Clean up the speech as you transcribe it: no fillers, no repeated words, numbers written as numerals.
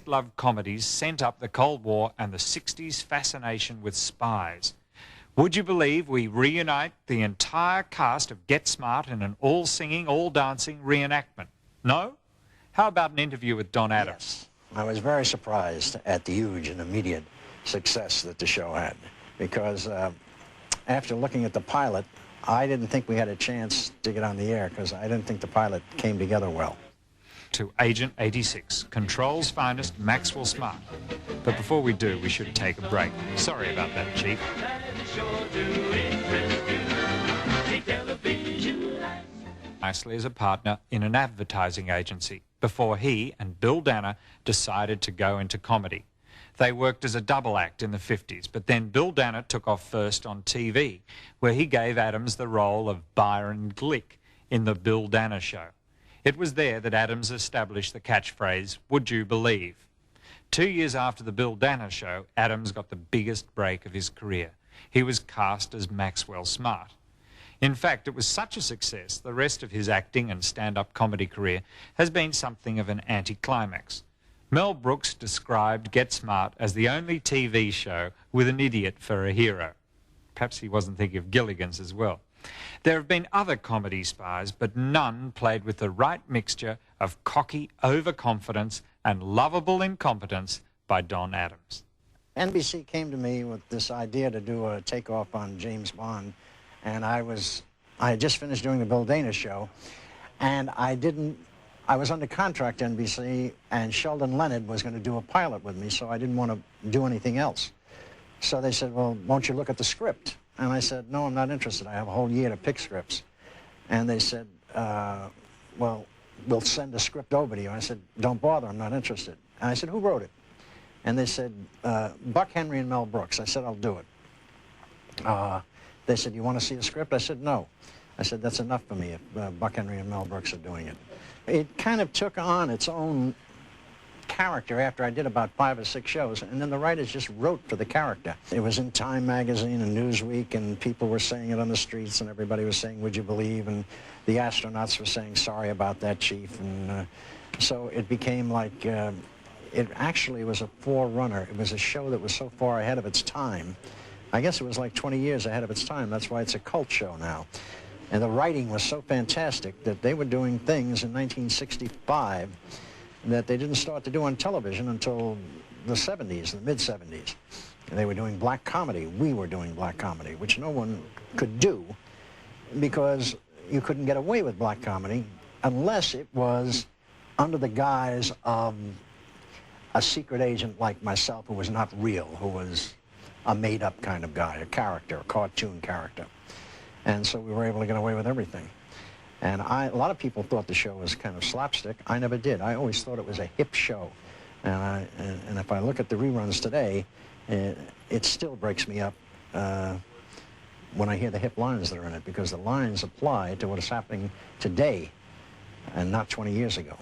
best-loved comedies sent up the Cold War and the 60s fascination with spies. Would you believe we reunite the entire cast of Get Smart in an all-singing, all-dancing reenactment? No? How about an interview with Don Adams? Yes. I was very surprised at the huge and immediate success that the show had, because after looking at the pilot, I didn't think we had a chance to get on the air because I didn't think the pilot came together well. To Agent 86, Control's finest, Maxwell Smart. But before we do, we should take a break. Sorry about that, Chief. Nicely as a partner in an advertising agency before he and Bill Danner decided to go into comedy. They worked as a double act in the 50s, but then Bill Danner took off first on TV, where he gave Adams the role of Byron Glick in The Bill Danner Show. It was there that Adams established the catchphrase, "Would you believe?" 2 years after The Bill Danner Show, Adams got the biggest break of his career. He was cast as Maxwell Smart. In fact, it was such a success, the rest of his acting and stand-up comedy career has been something of an anticlimax. Mel Brooks described Get Smart as the only TV show with an idiot for a hero. Perhaps he wasn't thinking of Gilligan's as well. There have been other comedy spies, but none played with the right mixture of cocky overconfidence and lovable incompetence by Don Adams. NBC came to me with this idea to do a takeoff on James Bond, and I had just finished doing the Bill Danner Show, and I was under contract to NBC, and Sheldon Leonard was going to do a pilot with me, so I didn't want to do anything else. So they said, well, won't you look at the script? And I said, no, I'm not interested. I have a whole year to pick scripts. And they said, well, we'll send a script over to you. I said, don't bother, I'm not interested. And I said, who wrote it? And they said, Buck Henry and Mel Brooks. I said, I'll do it. They said, you want to see the script? I said, no. I said, that's enough for me if Buck Henry and Mel Brooks are doing it. It kind of took on its own character after I did about 5 or 6 shows, and then the writers just wrote for the character. It was in Time magazine and Newsweek, and people were saying it on the streets, and everybody was saying, would you believe? And the astronauts were saying, sorry about that, Chief. And so it became like, it actually was a forerunner. It was a show that was so far ahead of its time. I guess it was like 20 years ahead of its time. That's why it's a cult show now. And the writing was so fantastic that they were doing things in 1965 that they didn't start to do on television until the 70s, the mid-70s. And they were doing black comedy. We were doing black comedy, which no one could do because you couldn't get away with black comedy unless it was under the guise of a secret agent like myself who was not real, who was a made-up kind of guy, a character, a cartoon character. And so we were able to get away with everything. And a lot of people thought the show was kind of slapstick. I never did. I always thought it was a hip show. And if I look at the reruns today, it still breaks me up when I hear the hip lines that are in it, because the lines apply to what is happening today and not 20 years ago.